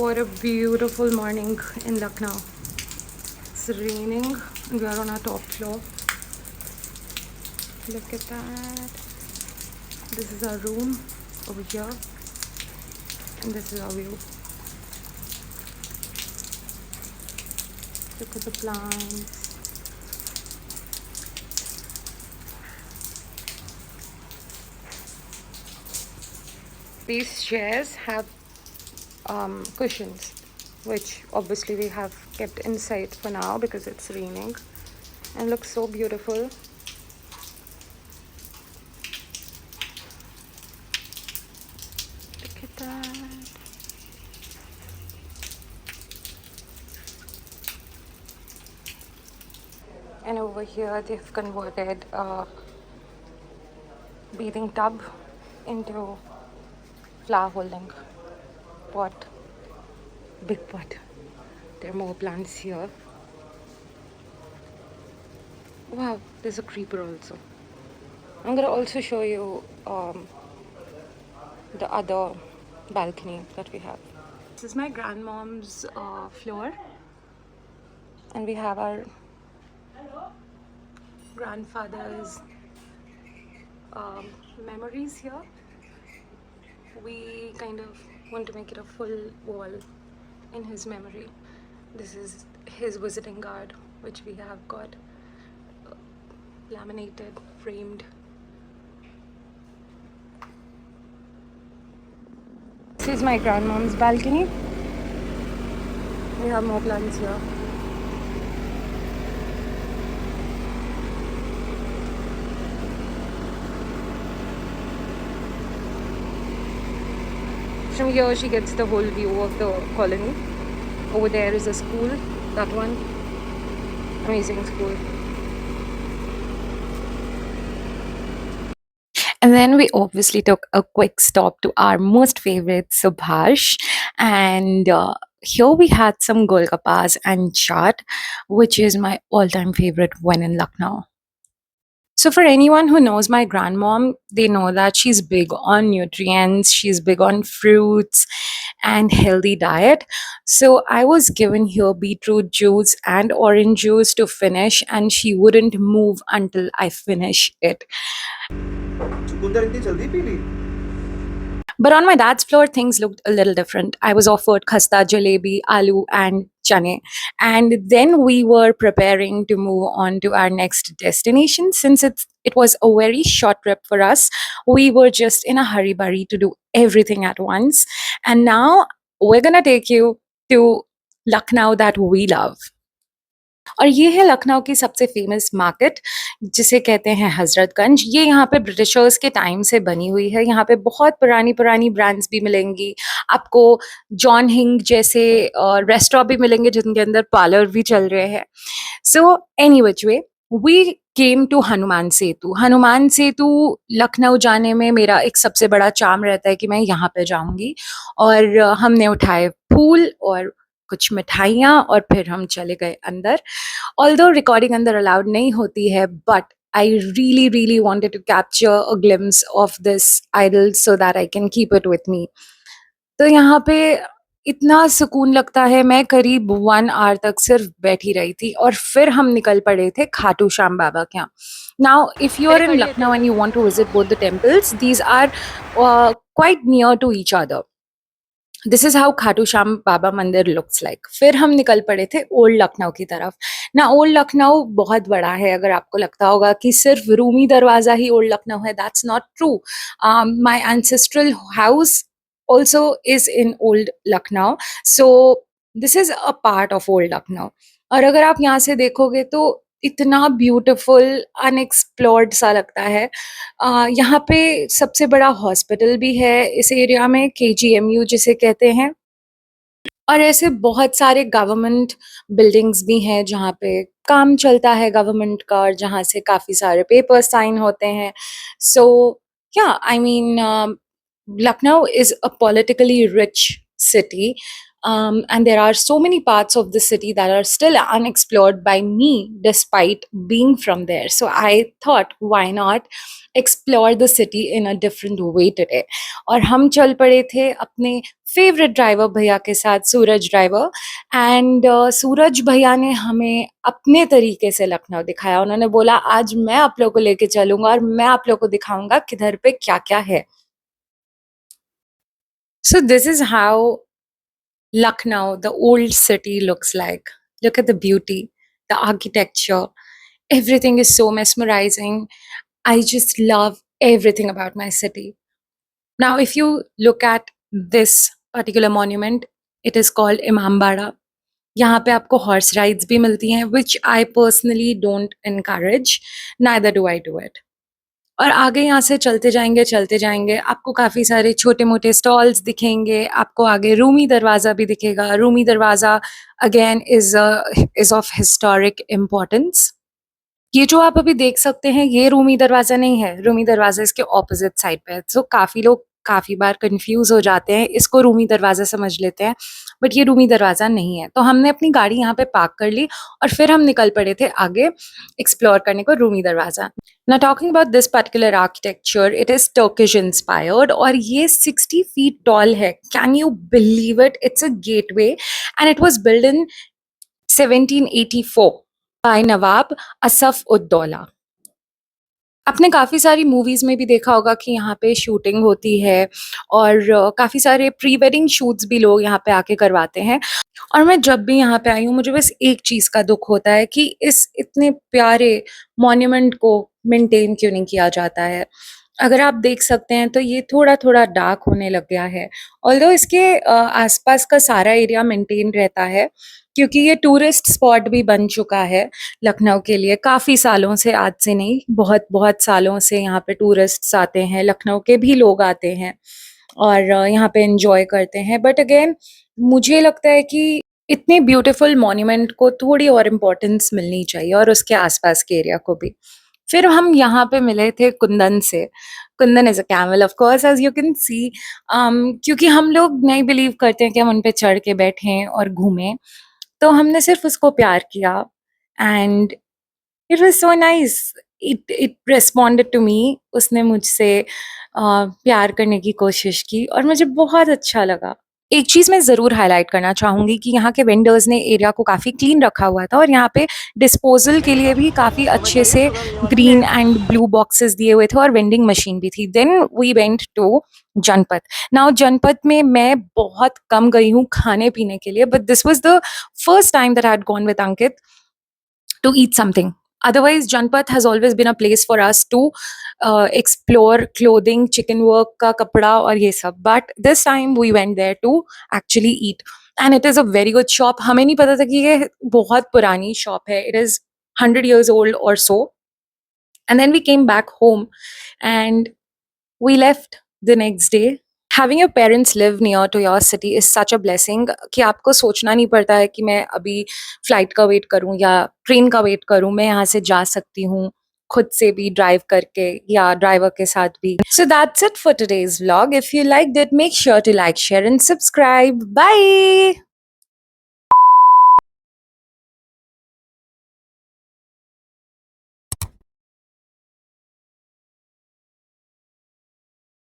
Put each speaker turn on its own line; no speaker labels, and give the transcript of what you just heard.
What a beautiful morning in Lucknow. It's raining. We are on our top floor. Look at that. This is our room over here, and this is our view. Look at the plants. These chairs have cushions, which obviously we have kept inside for now because it's raining, and looks so beautiful. Look at that. And over here they've converted a bathing tub into flower holding pot, big pot. There are more plants here. Wow, there's a creeper also. I'm gonna also show you the other balcony that we have. This is my grandmom's floor, and we have our grandfather's memories here. We kind of want to make it a full wall in his memory. This is his visiting card, which we have got laminated, framed. This is my grandmom's balcony. We have more plants here. From here she gets the whole view of the colony. Over there is a school, that one. Amazing school.
And then we obviously took a quick stop to our most favorite, Subhash. And here we had some golgappas and chaat, which is my all time favorite when in Lucknow. So, for anyone who knows my grandmom, they know that she's big on nutrients, she's big on fruits and healthy diet. So, I was given here beetroot juice and orange juice to finish, and she wouldn't move until I finish it. But on my dad's floor, things looked a little different. I was offered khasta, jalebi, aloo, and chane. And then we were preparing to move on to our next destination. Since it was a very short trip for us, we were just in a hurry burry to do everything at once. And now we're going to take you to Lucknow that we love. और ये है लखनऊ की सबसे famous market जिसे कहते हैं हजरतगंज। ये यहाँ पे ब्रिटिशर्स के टाइम से बनी हुई है। यहाँ पे बहुत पुरानी ब्रांड्स भी मिलेंगी आपको। जॉन हिंग जैसे रेस्टोरेंट भी मिलेंगे जिनके अंदर पार्लर भी चल रहे हैं। So any which way we came to Hanuman Setu. Hanuman Setu Lucknow जाने में मेरा एक सबसे बड़ा चार्म रहता है कि मैं यहाँ पे जाऊंगी। और हमने उठाए फूल और कुछ मिठाइयाँ और फिर हम चले गए अंदर। ऑल्दो रिकॉर्डिंग अंदर अलाउड नहीं होती है, but I really wanted to capture a glimpse of this idol so that I can keep it with me. तो यहाँ पे इतना सुकून लगता है। मैं करीब 1 आवर तक सिर्फ बैठी रही थी और फिर हम निकल पड़े थे खाटू श्याम बाबा के यहाँ। Now, if you are in Lucknow and you want to visit both the temples, these are quite near to each other. This is how Khatu Shyam Baba mandir looks like. फिर हम निकल पड़े थे ओल्ड लखनऊ की तरफ। ना ओल्ड लखनऊ बहुत बड़ा है। अगर आपको लगता होगा कि सिर्फ रूमी दरवाजा ही ओल्ड लखनऊ है, that's not true. My ancestral house also is in old Lucknow, so this is a part of old Lucknow. और अगर आप यहाँ से देखोगे तो इतना ब्यूटीफुल अनएक्सप्लोर्ड सा लगता है। यहाँ पे सबसे बड़ा हॉस्पिटल भी है इस एरिया में, KGMU जिसे कहते हैं। और ऐसे बहुत सारे गवर्नमेंट बिल्डिंग्स भी हैं जहाँ पे काम चलता है गवर्नमेंट का और जहाँ से काफ़ी सारे पेपर साइन होते हैं। सो या I mean Lucknow is a politically rich city And there are so many parts of the city that are still unexplored by me despite being from there. So I thought, why not explore the city in a different way today? और हम चल पड़े थे अपने favourite driver भैया के साथ, सूरज driver. And सूरज भैया ने हमें अपने तरीके से लखनऊ दिखाया। उन्होंने बोला, आज मैं आप लोगों को लेके चलूंगा और मैं आप लोगों को दिखाऊंगा किधर पे क्या क्या है। So this is how Lucknow, the old city, looks like. Look at the beauty, the architecture. Everything is so mesmerizing. I just love everything about my city. Now, if you look at this particular monument, it is called Imambara. यहाँ पे आपको horse rides भी मिलती हैं, which I personally don't encourage, neither do I do it. और आगे यहाँ से चलते जाएंगे आपको काफ़ी सारे छोटे मोटे स्टॉल्स दिखेंगे। आपको आगे रूमी दरवाज़ा भी दिखेगा। रूमी दरवाज़ा again is of historic importance. ये जो आप अभी देख सकते हैं, ये रूमी दरवाज़ा नहीं है। रूमी दरवाज़ा इसके ऑपोजिट साइड पे है। सो काफ़ी लोग काफ़ी बार कंफ्यूज हो जाते हैं, इसको रूमी दरवाज़ा समझ लेते हैं, बट ये रूमी दरवाज़ा नहीं है। तो हमने अपनी गाड़ी यहाँ पे पार्क कर ली और फिर हम निकल पड़े थे आगे एक्सप्लोर करने को रूमी दरवाज़ा। Now talking about this particular architecture, it is Turkish inspired और ये 60 feet tall है। Can you believe it? It's a gateway and it was built in 1784 by नवाब असफ उद्दौला। आपने काफ़ी सारी मूवीज़ में भी देखा होगा कि यहाँ पे शूटिंग होती है और काफ़ी सारे प्री वेडिंग शूट्स भी लोग यहाँ पे आके करवाते हैं। और मैं जब भी यहाँ पे आई हूँ, मुझे बस एक चीज़ का दुख होता है कि इस इतने प्यारे मॉन्यूमेंट को मेंटेन क्यों नहीं किया जाता है। अगर आप देख सकते हैं तो ये थोड़ा-थोड़ा डार्क होने लग गया है। ऑल्दो इसके आसपास का सारा एरिया मेंटेन रहता है, क्योंकि ये टूरिस्ट स्पॉट भी बन चुका है लखनऊ के लिए काफ़ी सालों से, आज से नहीं, बहुत-बहुत सालों से यहाँ पे टूरिस्ट्स आते हैं, लखनऊ के भी लोग आते हैं और यहाँ पे एन्जॉय करते हैं। बट अगेन मुझे लगता है कि इतने ब्यूटीफुल मॉन्यूमेंट को थोड़ी और इम्पोर्टेंस मिलनी चाहिए और उसके आसपास के एरिया को भी। फिर हम यहाँ पे मिले थे कुंदन से। Kundan is a camel of course as you can see, क्योंकि हम लोग नहीं बिलीव करते हैं कि हम उन पे चढ़ के बैठें और घूमें, तो हमने सिर्फ उसको प्यार किया and it was so nice. It responded to me. उसने मुझसे प्यार करने की कोशिश की और मुझे बहुत अच्छा लगा। एक चीज़ मैं ज़रूर हाइलाइट करना चाहूँगी कि यहाँ के वेंडर्स ने एरिया को काफ़ी क्लीन रखा हुआ था और यहाँ पे डिस्पोज़ल के लिए भी काफ़ी अच्छे से ग्रीन एंड ब्लू बॉक्सेस दिए हुए थे और वेंडिंग मशीन भी थी। Then we went to Janpath. Now Janpath में मैं बहुत कम गई हूँ खाने-पीने के लिए, but this was the first time that I had gone with Ankit to eat something. Otherwise, Janpath has always been a place for us to explore clothing, chicken work का कपड़ा और ये सब. But this time we went there to actually eat. And it is a very good shop. हमें नहीं पता था कि ये बहुत पुरानी shop है. It is 100 years old or so. And then we came back home and we left the next day. Having your parents live near to your city is such a blessing कि आपको सोचना नहीं पड़ता है कि मैं अभी फ्लाइट का वेट करूँ या ट्रेन का वेट करूँ। मैं यहाँ से जा सकती हूँ खुद से भी ड्राइव करके या ड्राइवर के साथ भी। So that's it for today's vlog. If you liked it, make sure to like, share and subscribe. Bye!